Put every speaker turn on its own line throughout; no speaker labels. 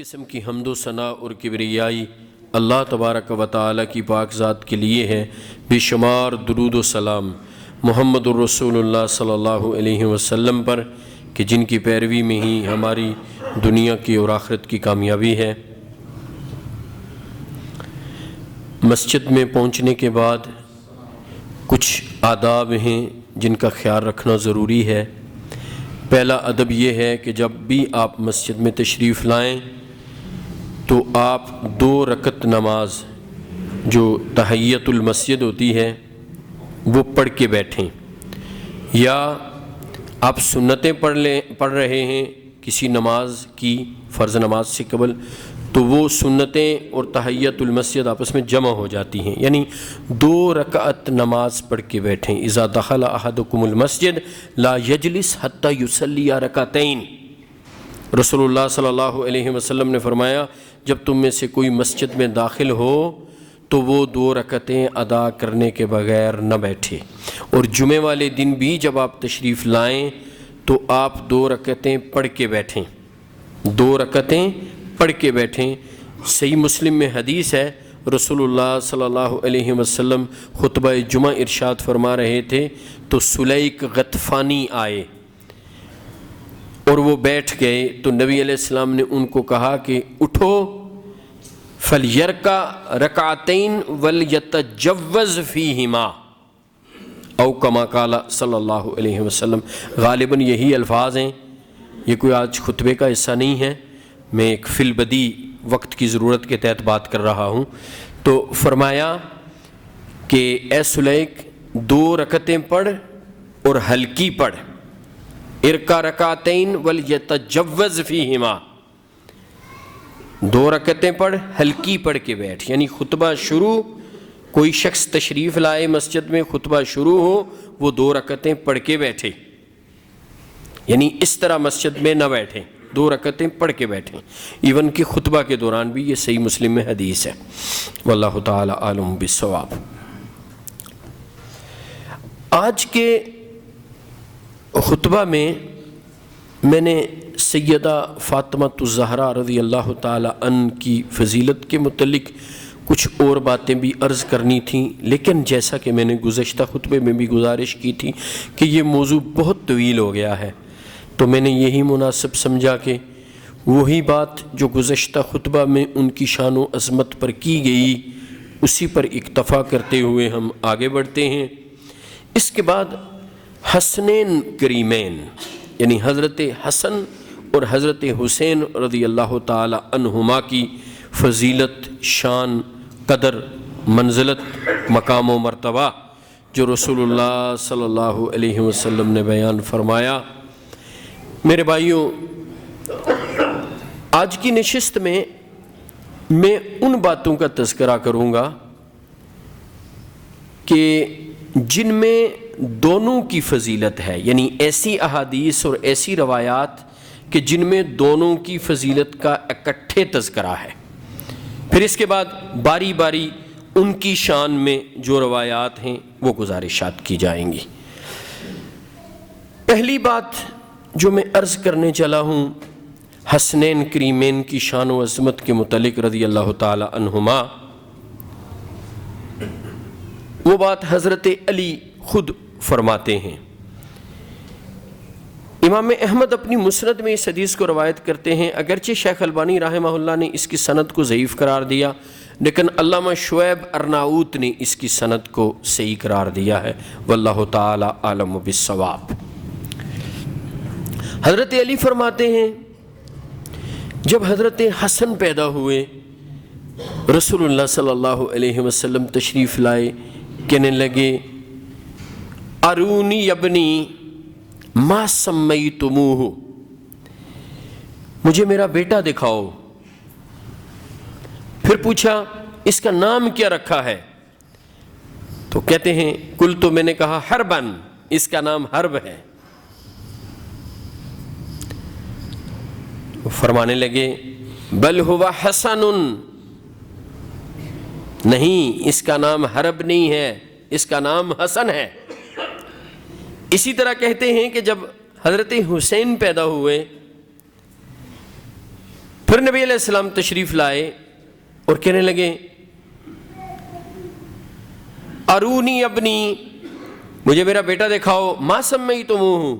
قسم کی حمد و ثنا اور کبریائی اللہ تبارک و تعالی کی پاک ذات کے لیے ہے۔ بے شمار درود و سلام محمد الرسول اللہ صلی اللہ علیہ وسلم پر کہ جن کی پیروی میں ہی ہماری دنیا کی اور آخرت کی کامیابی ہے۔ مسجد میں پہنچنے کے بعد کچھ آداب ہیں جن کا خیال رکھنا ضروری ہے۔ پہلا ادب یہ ہے کہ جب بھی آپ مسجد میں تشریف لائیں تو آپ 2 رکعت نماز جو تحیۃ المسجد ہوتی ہے وہ پڑھ کے بیٹھیں، یا آپ سنتیں پڑھ رہے ہیں کسی نماز کی فرض نماز سے قبل تو وہ سنتیں اور تحیۃ المسجد آپس میں جمع ہو جاتی ہیں، یعنی 2 رکعت نماز پڑھ کے بیٹھیں۔ اذا دخل احدکم المسجد لا یجلس حتی یصلی رکعتین، رسول اللہ صلی اللہ علیہ وسلم نے فرمایا جب تم میں سے کوئی مسجد میں داخل ہو تو وہ 2 رکعتیں ادا کرنے کے بغیر نہ بیٹھے، اور جمعے والے دن بھی جب آپ تشریف لائیں تو آپ 2 رکعتیں پڑھ کے بیٹھیں، 2 رکعتیں پڑھ کے بیٹھیں۔ صحیح مسلم میں حدیث ہے، رسول اللہ صلی اللہ علیہ وسلم خطبہ جمعہ ارشاد فرما رہے تھے تو سلیک غطفانی آئے اور وہ بیٹھ گئے تو نبی علیہ السلام نے ان کو کہا کہ اٹھو، فَلْيَرْكَعْ رَكْعَتَيْن وَلْيَتَجَوَّزْ فِيهِمَا، او کما قال صلی اللہ علیہ وسلم۔ غالباً یہی الفاظ ہیں، یہ کوئی آج خطبے کا حصہ نہیں ہے، میں ایک فی البدی وقت کی ضرورت کے تحت بات کر رہا ہوں۔ تو فرمایا کہ اے سلیک 2 رکعتیں پڑھ اور ہلکی پڑھ، ارکع رکعتین ولیتجوز فیہما، 2 رکعتیں پڑھ ہلکی پڑھ کے بیٹھ، یعنی خطبہ شروع، کوئی شخص تشریف لائے مسجد میں، خطبہ شروع ہو وہ 2 رکعتیں پڑھ کے بیٹھے، یعنی اس طرح مسجد میں نہ بیٹھیں، 2 رکعتیں پڑھ کے بیٹھیں، ایون کہ خطبہ کے دوران بھی۔ یہ صحیح مسلم میں حدیث ہے، واللہ تعالی عالم بالصواب۔ آج کے خطبہ میں نے سیدہ فاطمہ الزہرا رضی اللہ تعالی عنہ کی فضیلت کے متعلق کچھ اور باتیں بھی عرض کرنی تھیں، لیکن جیسا کہ میں نے گزشتہ خطبے میں بھی گزارش کی تھی کہ یہ موضوع بہت طویل ہو گیا ہے، تو میں نے یہی مناسب سمجھا کہ وہی بات جو گزشتہ خطبہ میں ان کی شان و عظمت پر کی گئی اسی پر اکتفا کرتے ہوئے ہم آگے بڑھتے ہیں۔ اس کے بعد حسنین کریمین یعنی حضرت حسن اور حضرت حسین رضی اللہ تعالی عنہما کی فضیلت، شان، قدر، منزلت، مقام و مرتبہ جو رسول اللہ صلی اللہ علیہ وسلم نے بیان فرمایا۔ میرے بھائیوں، آج کی نشست میں ان باتوں کا تذکرہ کروں گا کہ جن میں دونوں کی فضیلت ہے، یعنی ایسی احادیث اور ایسی روایات کہ جن میں دونوں کی فضیلت کا اکٹھے تذکرہ ہے۔ پھر اس کے بعد باری باری ان کی شان میں جو روایات ہیں وہ گزارشات کی جائیں گی۔ پہلی بات جو میں عرض کرنے چلا ہوں حسنین کریمین کی شان و عظمت کے متعلق رضی اللہ تعالی عنہما، وہ بات حضرت علی خود فرماتے ہیں۔ امام احمد اپنی مسند میں اس حدیث کو روایت کرتے ہیں، اگرچہ شیخ البانی رحمہ اللہ نے اس کی سند کو ضعیف قرار دیا لیکن علامہ شعیب ارناؤت نے اس کی سند کو صحیح قرار دیا ہے، واللہ تعالی عالم بالصواب۔ حضرت علی فرماتے ہیں جب حضرت حسن پیدا ہوئے رسول اللہ صلی اللہ علیہ وسلم تشریف لائے، کہنے لگے ارونی ابنی ما سمیتموہ، مجھے میرا بیٹا دکھاؤ۔ پھر پوچھا اس کا نام کیا رکھا ہے؟ تو کہتے ہیں قلت، میں نے کہا حربن، اس کا نام حرب ہے۔ فرمانے لگے بل ہوا حسن، نہیں اس کا نام حرب نہیں ہے، اس کا نام حسن ہے۔ اسی طرح کہتے ہیں کہ جب حضرت حسین پیدا ہوئے پھر پھر نبی علیہ السلام تشریف لائے اور کہنے لگے ارونی ابنی، مجھے میرا بیٹا دکھاؤ، ما سمیتموہ،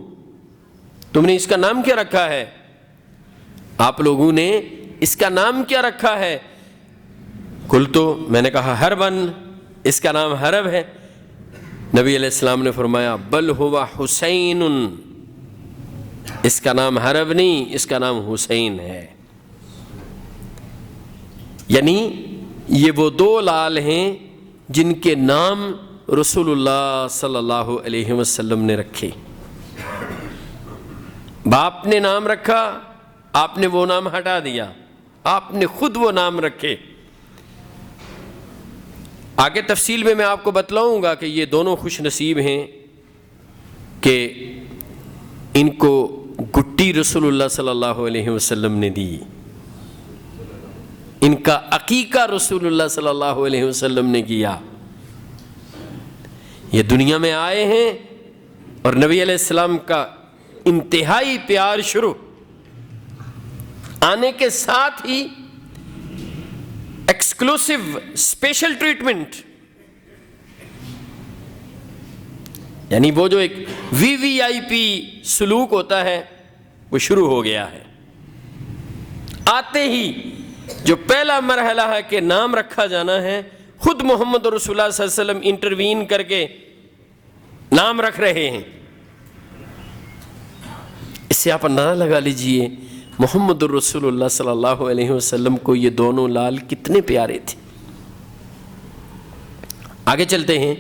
تم نے اس کا نام کیا رکھا ہے؟ آپ لوگوں نے اس کا نام کیا رکھا ہے؟ قلتو، میں نے کہا حربن، اس کا نام حرب ہے۔ نبی علیہ السلام نے فرمایا بل ہوا حسین، اس کا نام حرب نہیں، اس کا نام حسین ہے۔ یعنی یہ وہ دو لال ہیں جن کے نام رسول اللہ صلی اللہ علیہ وسلم نے رکھے۔ باپ نے نام رکھا، آپ نے وہ نام ہٹا دیا، آپ نے خود وہ نام رکھے۔ آگے تفصیل میں آپ کو بتلاؤں گا کہ یہ دونوں خوش نصیب ہیں کہ ان کو گٹی رسول اللہ صلی اللہ علیہ وسلم نے دی، ان کا عقیقہ رسول اللہ صلی اللہ علیہ وسلم نے کیا۔ یہ دنیا میں آئے ہیں اور نبی علیہ السلام کا انتہائی پیار شروع، آنے کے ساتھ ہی ایکسکلوسیو اسپیشل ٹریٹمنٹ، یعنی وہ جو ایک وی وی آئی پی سلوک ہوتا ہے وہ شروع ہو گیا ہے۔ آتے ہی جو پہلا مرحلہ ہے کہ نام رکھا جانا ہے، خود محمد رسول اللہ صلی اللہ علیہ وسلم انٹروین کر کے نام رکھ رہے ہیں۔ اس سے آپ اندازہ لگا لیجئے محمد الرسول اللہ صلی اللہ علیہ وسلم کو یہ دونوں لال کتنے پیارے تھے۔ آگے چلتے ہیں،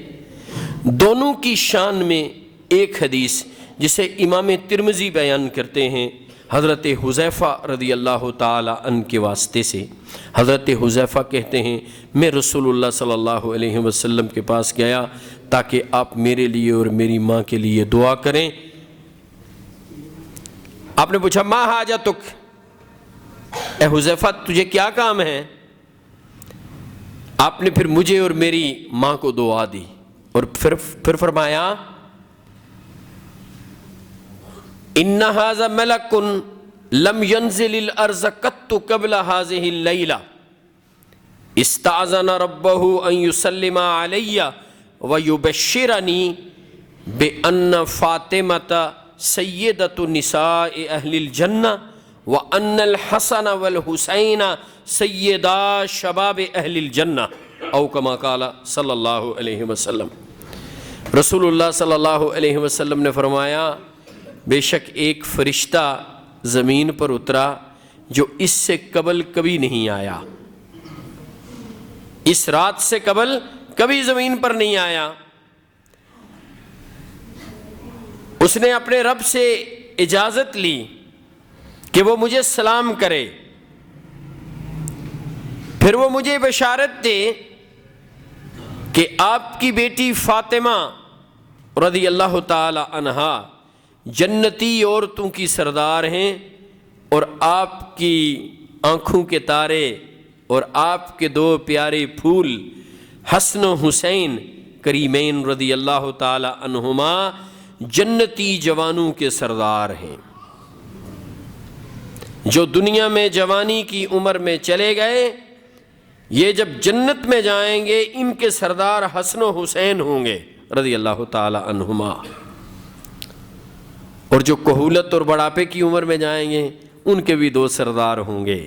دونوں کی شان میں ایک حدیث جسے امام ترمذی بیان کرتے ہیں حضرت حذیفہ رضی اللہ تعالی عنہ کے واسطے سے۔ حضرت حذیفہ کہتے ہیں میں رسول اللہ صلی اللہ علیہ وسلم کے پاس گیا تاکہ آپ میرے لیے اور میری ماں کے لیے دعا کریں۔ آپ نے پوچھا ما حاجتک، اے حذیفہ تجھے کیا کام ہے؟ آپ نے پھر مجھے اور میری ماں کو دعا دی اور پھر فرمایا ان ھذا ملک لم ينزل الارض قط قبل هذه الليلہ استاذن ربه ان يسلم علی ويبشرنی بان فاطمة سیدۃ نساء اہل الجنہ وان الحسن والحسین سیدا شباب اہل الجنہ او کما قال صلی اللہ علیہ وسلم۔ رسول اللہ صلی اللہ علیہ وسلم نے فرمایا بے شک ایک فرشتہ زمین پر اترا جو اس سے قبل کبھی نہیں آیا، اس رات سے قبل کبھی زمین پر نہیں آیا۔ اس نے اپنے رب سے اجازت لی کہ وہ مجھے سلام کرے، پھر وہ مجھے بشارت دے کہ آپ کی بیٹی فاطمہ رضی اللہ تعالی عنہا جنتی عورتوں کی سردار ہیں اور آپ کی آنکھوں کے تارے اور آپ کے دو پیارے پھول حسن و حسین کریمین رضی اللہ تعالی عنہما جنتی جوانوں کے سردار ہیں۔ جو دنیا میں جوانی کی عمر میں چلے گئے، یہ جب جنت میں جائیں گے ان کے سردار حسن و حسین ہوں گے رضی اللہ تعالی عنہما، اور جو کہولت اور بڑھاپے کی عمر میں جائیں گے ان کے بھی دو سردار ہوں گے،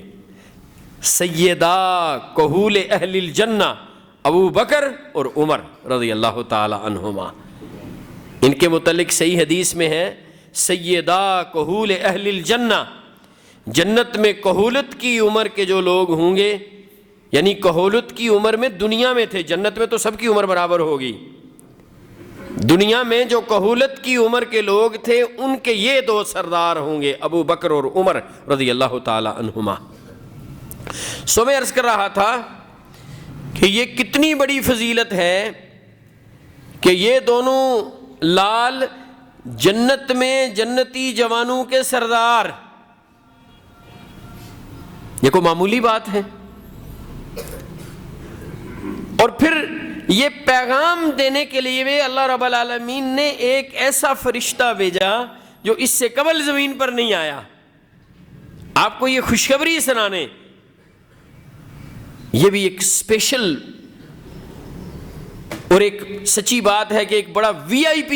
سیدہ کہول اہل الجنہ ابو بکر اور عمر رضی اللہ تعالی عنہما۔ ان کے متعلق صحیح حدیث میں ہے سیدہ کہول اہل الجنہ، جنت میں کہولت کی عمر کے جو لوگ ہوں گے، یعنی کہولت کی عمر میں دنیا میں تھے، جنت میں تو سب کی عمر برابر ہوگی، دنیا میں جو کہولت کی عمر کے لوگ تھے ان کے یہ دو سردار ہوں گے، ابو بکر اور عمر رضی اللہ تعالی عنہما۔ سو میں عرض کر رہا تھا کہ یہ کتنی بڑی فضیلت ہے کہ یہ دونوں لال جنت میں جنتی جوانوں کے سردار، یہ کوئی معمولی بات ہے؟ اور پھر یہ پیغام دینے کے لیے بھی اللہ رب العالمین نے ایک ایسا فرشتہ بھیجا جو اس سے قبل زمین پر نہیں آیا، آپ کو یہ خوشخبری سنانے. یہ بھی ایک اسپیشل اور ایک سچی بات ہے کہ ایک بڑا VIP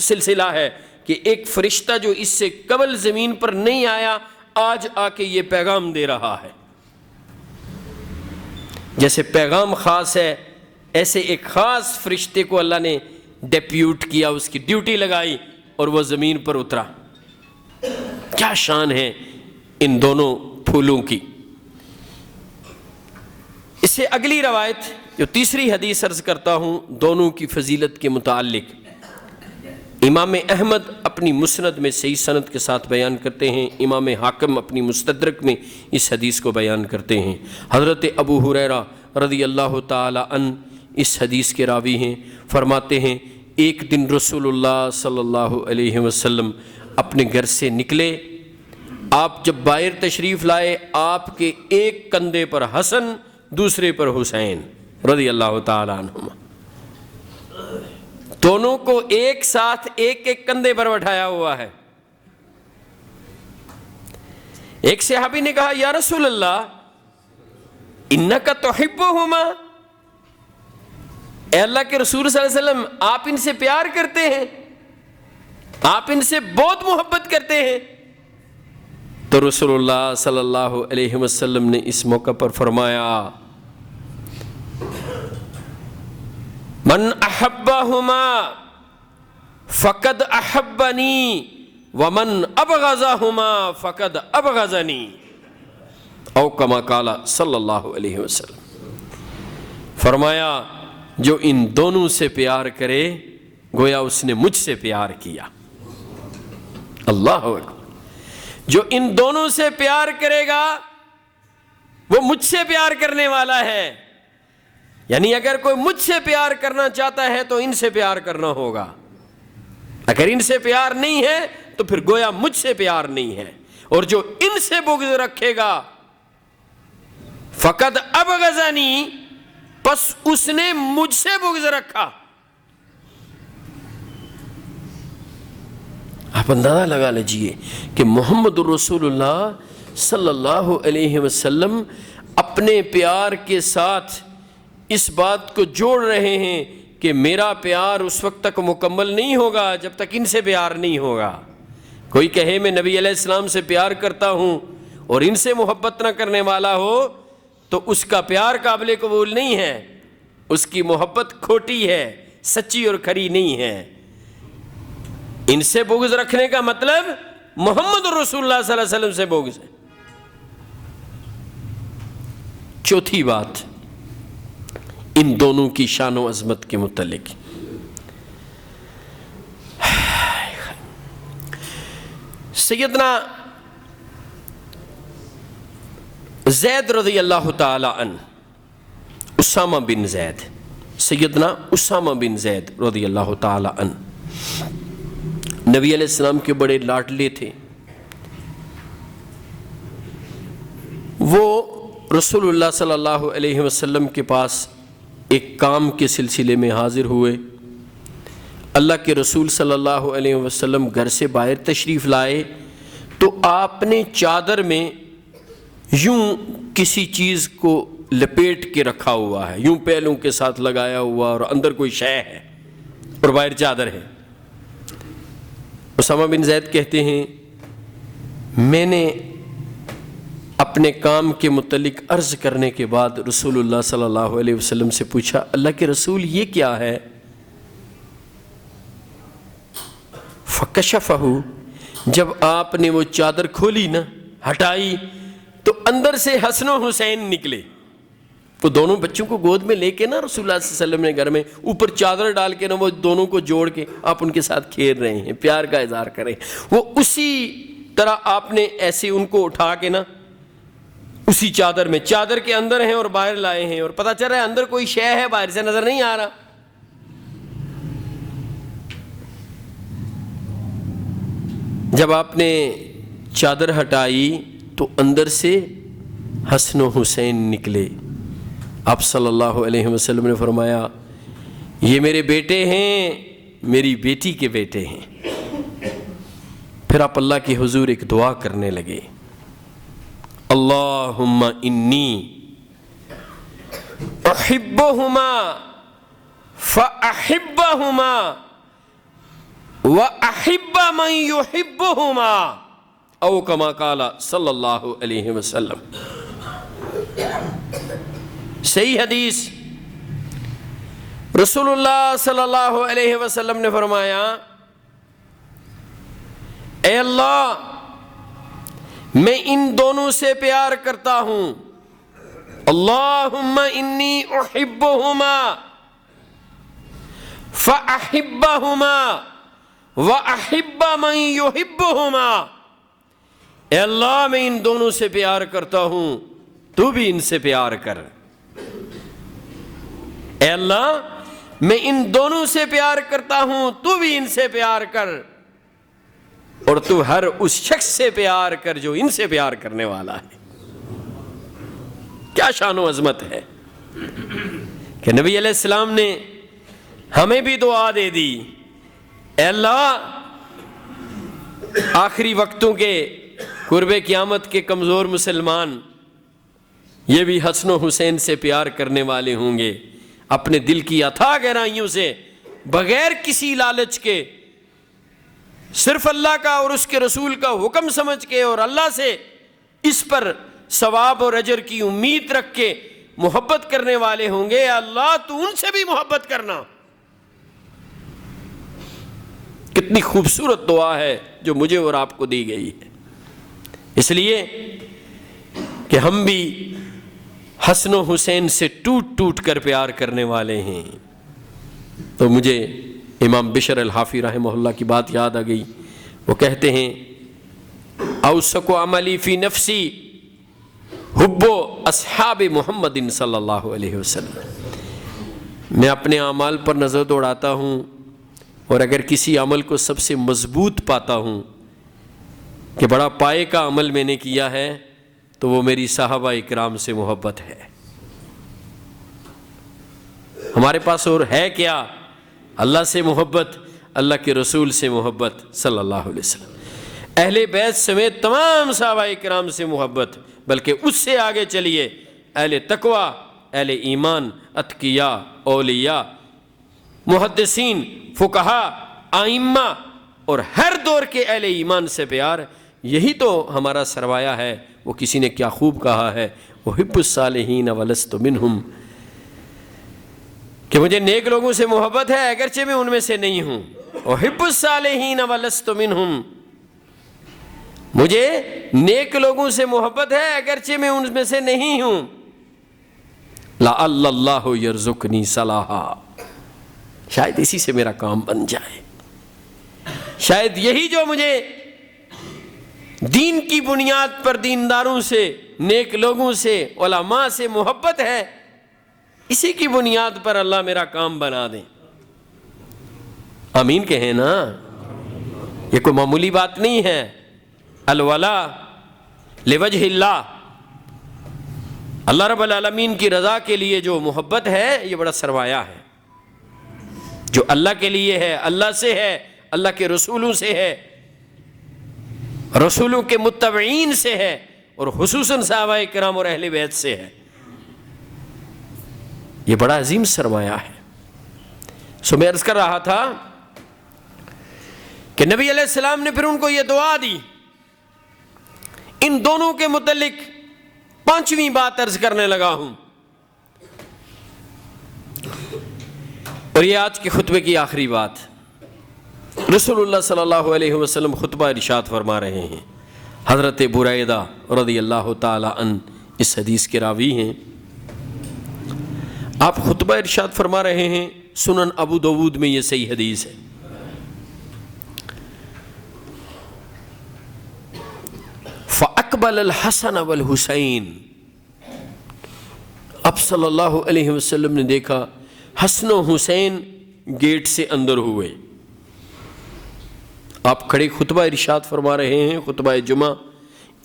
سلسلہ ہے کہ ایک فرشتہ جو اس سے قبل زمین پر نہیں آیا آج آ کے یہ پیغام دے رہا ہے. جیسے پیغام خاص ہے ایسے ایک خاص فرشتے کو اللہ نے ڈیپیوٹ کیا, اس کی ڈیوٹی لگائی اور وہ زمین پر اترا. کیا شان ہے ان دونوں پھولوں کی. اس سے اگلی روایت جو تیسری حدیث عرض کرتا ہوں دونوں کی فضیلت کے متعلق, امام احمد اپنی مسند میں صحیح سند کے ساتھ بیان کرتے ہیں, امام حاکم اپنی مستدرک میں اس حدیث کو بیان کرتے ہیں. حضرت ابو ہریرہ رضی اللہ تعالی عنہ اس حدیث کے راوی ہیں. فرماتے ہیں ایک دن رسول اللہ صلی اللہ علیہ وسلم اپنے گھر سے نکلے. آپ جب باہر تشریف لائے آپ کے ایک کندھے پر حسن دوسرے پر حسین رضی اللہ تعالی عنہما, دونوں کو ایک ساتھ ایک ایک کندھے پر بٹھایا ہوا ہے. ایک صحابی نے کہا یا رسول اللہ انک تحبہما, اے اللہ کے رسول صلی اللہ علیہ وسلم آپ ان سے پیار کرتے ہیں, آپ ان سے بہت محبت کرتے ہیں. تو رسول اللہ صلی اللہ علیہ وسلم نے اس موقع پر فرمایا من احبہما فقد احبنی ومن ابغضہما فقد ابغضنی, او کما قال صلی اللہ علیہ وسلم. فرمایا جو ان دونوں سے پیار کرے گویا اس نے مجھ سے پیار کیا. اللہ اکبر. جو ان دونوں سے پیار کرے گا وہ مجھ سے پیار کرنے والا ہے. یعنی اگر کوئی مجھ سے پیار کرنا چاہتا ہے تو ان سے پیار کرنا ہوگا, اگر ان سے پیار نہیں ہے تو پھر گویا مجھ سے پیار نہیں ہے. اور جو ان سے بغض رکھے گا فقد ابغضنی, پس اس نے مجھ سے بغض رکھا. آپ اندازہ لگا لیجئے کہ محمد رسول اللہ صلی اللہ علیہ وسلم اپنے پیار کے ساتھ اس بات کو جوڑ رہے ہیں کہ میرا پیار اس وقت تک مکمل نہیں ہوگا جب تک ان سے پیار نہیں ہوگا. کوئی کہے میں نبی علیہ السلام سے پیار کرتا ہوں اور ان سے محبت نہ کرنے والا ہو تو اس کا پیار قابل قبول نہیں ہے, اس کی محبت کھوٹی ہے, سچی اور کھری نہیں ہے. ان سے بغض رکھنے کا مطلب محمد رسول اللہ صلی اللہ علیہ وسلم سے بغض ہے. چوتھی بات ان دونوں کی شان و عظمت کے متعلق, سیدنا زید رضی اللہ تعالی عنہ, اسامہ بن زید, سیدنا اسامہ بن زید رضی اللہ تعالی عنہ نبی علیہ السلام کے بڑے لاڈلے تھے. وہ رسول اللہ صلی اللہ علیہ وسلم کے پاس ایک کام کے سلسلے میں حاضر ہوئے. اللہ کے رسول صلی اللہ علیہ وسلم گھر سے باہر تشریف لائے تو آپ نے چادر میں یوں کسی چیز کو لپیٹ کے رکھا ہوا ہے, یوں پہلوں کے ساتھ لگایا ہوا, اور اندر کوئی شے ہے اور باہر چادر ہے. اسامہ بن زید کہتے ہیں میں نے اپنے کام کے متعلق عرض کرنے کے بعد رسول اللہ صلی اللہ علیہ وسلم سے پوچھا اللہ کے رسول یہ کیا ہے؟ فکشفہ, جب آپ نے وہ چادر کھولی نا, ہٹائی, تو اندر سے حسن و حسین نکلے. وہ دونوں بچوں کو گود میں لے کے نا رسول اللہ صلی اللہ علیہ وسلم نے گھر میں اوپر چادر ڈال کے نا وہ دونوں کو جوڑ کے آپ ان کے ساتھ کھیل رہے ہیں, پیار کا اظہار کریں. وہ اسی طرح آپ نے ایسے ان کو اٹھا کے نا اسی چادر میں, چادر کے اندر ہیں اور باہر لائے ہیں, اور پتہ چل رہا ہے اندر کوئی شے ہے, باہر سے نظر نہیں آ رہا. جب آپ نے چادر ہٹائی تو اندر سے حسن و حسین نکلے. آپ صلی اللہ علیہ وسلم نے فرمایا یہ میرے بیٹے ہیں, میری بیٹی کے بیٹے ہیں. پھر آپ اللہ کے حضور ایک دعا کرنے لگے. اللہم انی احبہما فاحبہما واحب من یحبہما او کما قال صلی اللہ علیہ وسلم۔ صحیح حدیث، رسول اللہ صلی اللہ علیہ وسلم نے فرمایا، اے اللہ میں ان دونوں سے پیار کرتا ہوں، اللہم انی احبہما فاحبہما واحب من یحبہما، اے اللہ میں ان دونوں سے پیار کرتا ہوں، تو بھی ان سے پیار کر۔ اے اللہ میں ان دونوں سے پیار کرتا ہوں، تو بھی ان سے پیار کر، اور تو ہر اس شخص سے پیار کر جو ان سے پیار کرنے والا ہے۔ کیا شان و عظمت ہے کہ نبی علیہ السلام نے ہمیں بھی دعا دے دی، اے اللہ آخری وقتوں کے قرب قیامت کے کمزور مسلمان یہ بھی حسن و حسین سے پیار کرنے والے ہوں گے، اپنے دل کی اتھاہ گہرائیوں سے بغیر کسی لالچ کے، صرف اللہ کا اور اس کے رسول کا حکم سمجھ کے اور اللہ سے اس پر ثواب اور اجر کی امید رکھ کے محبت کرنے والے ہوں گے۔ اللہ تو ان سے بھی محبت کرنا۔ کتنی خوبصورت دعا ہے جو مجھے اور آپ کو دی گئی ہے، اس لیے کہ ہم بھی حسن و حسین سے ٹوٹ ٹوٹ کر پیار کرنے والے ہیں۔ تو مجھے امام بشر الحافی رحمہ اللہ کی بات یاد آ گئی، وہ کہتے ہیں اوثق عملی فی نفسی حب اصحاب محمد صلی اللہ علیہ وسلم۔ میں اپنے اعمال پر نظر دوڑاتا ہوں، اور اگر کسی عمل کو سب سے مضبوط پاتا ہوں کہ بڑا پائے کا عمل میں نے کیا ہے، تو وہ میری صحابہ اکرام سے محبت ہے۔ ہمارے پاس اور ہے کیا؟ اللہ سے محبت، اللہ کے رسول سے محبت صلی اللہ علیہ وسلم، اہل بیت سمیت تمام صحابہ اکرام سے محبت، بلکہ اس سے آگے چلیے، اہل تقوی، اہل ایمان، اتقیاء، اولیاء، محدثین، فقہا، ائمہ اور ہر دور کے اہل ایمان سے پیار، یہی تو ہمارا سرمایہ ہے۔ وہ کسی نے کیا خوب کہا ہے، احب الصالحین ولست منہم، کہ مجھے نیک لوگوں سے محبت ہے اگرچہ میں ان میں سے نہیں ہوں۔ احب الصالحین ولست منہم، مجھے نیک لوگوں سے محبت ہے اگرچہ میں ان میں سے نہیں ہوں۔ لعل اللہ یرزقنی صلاحا، شاید اسی سے میرا کام بن جائے، شاید یہی جو مجھے دین کی بنیاد پر دینداروں سے، نیک لوگوں سے، علماء سے محبت ہے، اسی کی بنیاد پر اللہ میرا کام بنا دیں۔ آمین کہیں نا، یہ کوئی معمولی بات نہیں ہے۔ الولا لوجہ اللہ، اللہ رب العالمین کی رضا کے لیے جو محبت ہے، یہ بڑا سرمایہ ہے، جو اللہ کے لیے ہے، اللہ سے ہے، اللہ کے رسولوں سے ہے، رسولوں کے متبعین سے ہے، اور خصوصاً صحابہ کرام اور اہل بیت سے ہے۔ یہ بڑا عظیم سرمایہ ہے۔ سو میں عرض کر رہا تھا کہ نبی علیہ السلام نے پھر ان کو یہ دعا دی۔ ان دونوں کے متعلق پانچویں بات عرض کرنے لگا ہوں، اور یہ آج کے خطبے کی آخری بات۔ رسول اللہ صلی اللہ علیہ وسلم خطبہ ارشاد فرما رہے ہیں، حضرت بریدہ رضی اللہ تعالی عنہ اس حدیث کے راوی ہیں۔ آپ خطبہ ارشاد فرما رہے ہیں، سنن ابو داود میں یہ صحیح حدیث ہے۔ فَأَقْبَلَ الْحَسَنَ وَالْحُسَيْنِ، اب صلی اللہ علیہ وسلم نے دیکھا حسن و حسین گیٹ سے اندر ہوئے۔ آپ کھڑے خطبہ ارشاد فرما رہے ہیں، خطبہ جمعہ،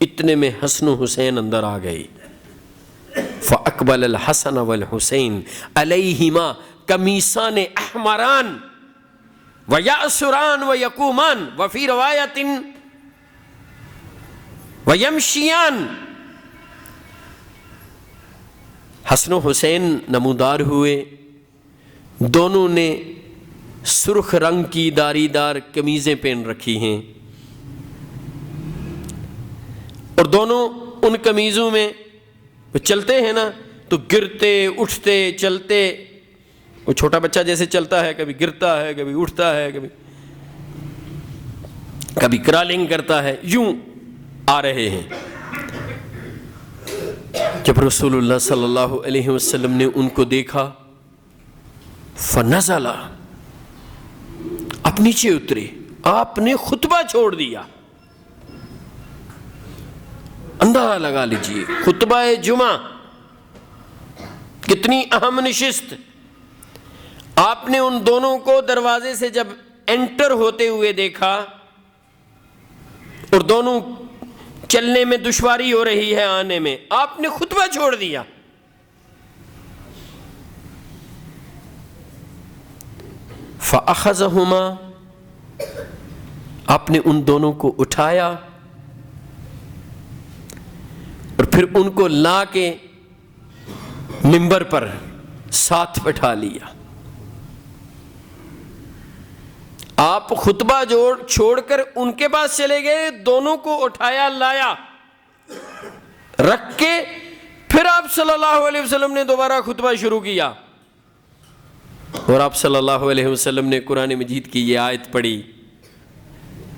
اتنے میں حسن و حسین اندر آ گئے۔ فَأَقْبَلَ الْحَسَنَ وَالْحُسَيْنِ عَلَيْهِمَا قَمِيصَانِ أَحْمَرَانِ وَيَأْسُرَانِ وَيَقُومَانِ وَفِي رِوَايَةٍ وَيَمْشِيَانِ حسن و حسین نمودار ہوئے، دونوں نے سرخ رنگ کی داری دار قمیضیں پہن رکھی ہیں، اور دونوں ان قمیضوں میں وہ چلتے ہیں نا تو گرتے اٹھتے چلتے، وہ چھوٹا بچہ جیسے چلتا ہے، کبھی گرتا ہے، کبھی اٹھتا ہے، کبھی کرالنگ کرتا ہے، یوں آ رہے ہیں۔ جب رسول اللہ صلی اللہ علیہ وسلم نے ان کو دیکھا، فنزل، آپ نیچے اترے، آپ نے خطبہ چھوڑ دیا۔ اندازہ لگا لیجئے خطبہ جمعہ کتنی اہم نشست۔ آپ نے ان دونوں کو دروازے سے جب انٹر ہوتے ہوئے دیکھا اور دونوں چلنے میں دشواری ہو رہی ہے، آنے میں، آپ نے خطبہ چھوڑ دیا۔ فَأَخَذَهُمَا، آپ نے ان دونوں کو اٹھایا اور پھر ان کو لا کے منبر پر ساتھ بٹھا لیا۔ آپ خطبہ چھوڑ کر ان کے پاس چلے گئے، دونوں کو اٹھایا، لایا، رکھ کے پھر آپ صلی اللہ علیہ وسلم نے دوبارہ خطبہ شروع کیا، اور آپ صلی اللہ علیہ وسلم نے قرآن مجید کی یہ آیت پڑھی،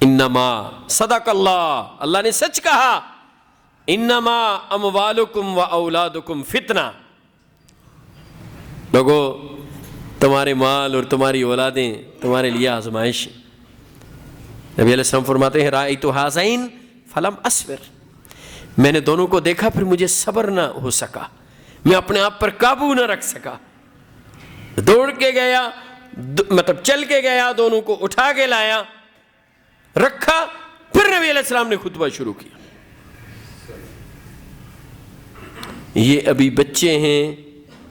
انما صدق اللہ، اللہ نے سچ کہا، انما اموالکم و اولادکم فتنہ، لوگو تمہارے مال اور تمہاری اولادیں تمہارے لیے آزمائش ہیں۔ نبی علیہ السلام فرماتے ہیں رأیت ھذین فلم اصبر، میں نے دونوں کو دیکھا پھر مجھے صبر نہ ہو سکا، میں اپنے آپ پر قابو نہ رکھ سکا، دوڑ کے گیا، مطلب چل کے گیا، دونوں کو اٹھا کے لایا، رکھا، پھر نبی علیہ السلام نے خطبہ شروع کیا۔ یہ ابھی بچے ہیں،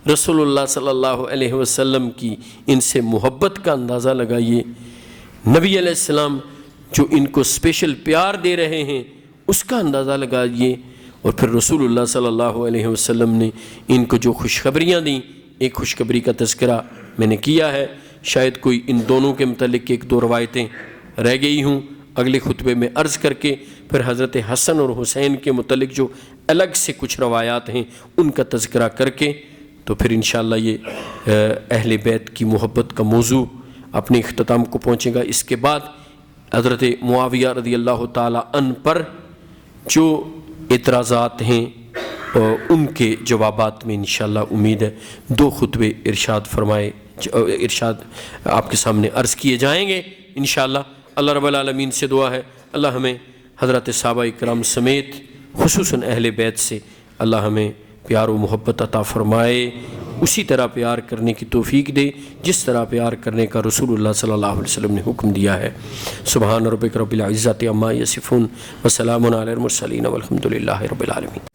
رسول اللہ صلی اللہ علیہ وسلم کی ان سے محبت کا اندازہ لگائیے، نبی علیہ السلام جو ان کو اسپیشل پیار دے رہے ہیں اس کا اندازہ لگائیے، اور پھر رسول اللہ صلی اللہ علیہ وسلم نے ان کو جو خوشخبریاں دیں، ایک خوشخبری کا تذکرہ میں نے کیا ہے، شاید کوئی ان دونوں کے متعلق ایک دو روایتیں رہ گئی ہوں، اگلے خطبے میں عرض کر کے پھر حضرت حسن اور حسین کے متعلق جو الگ سے کچھ روایات ہیں ان کا تذکرہ کر کے تو پھر انشاءاللہ یہ اہل بیت کی محبت کا موضوع اپنے اختتام کو پہنچے گا۔ اس کے بعد حضرت معاویہ رضی اللہ تعالیٰ عنہ پر جو اعتراضات ہیں ان کے جوابات میں انشاءاللہ امید ہے 2 خطبے ارشاد آپ کے سامنے عرض کیے جائیں گے انشاءاللہ۔ اللہ رب العالمین سے دعا ہے اللہ ہمیں حضرت صحابہ کرام سمیت خصوصاً اہل بیت سے اللہ ہمیں پیار و محبت عطا فرمائے، اسی طرح پیار کرنے کی توفیق دے جس طرح پیار کرنے کا رسول اللہ صلی اللہ علیہ وسلم نے حکم دیا ہے۔ سبحان ربک رب العزت عما یصفون وسلام علی المرسلین والحمد للہ رب العالمین۔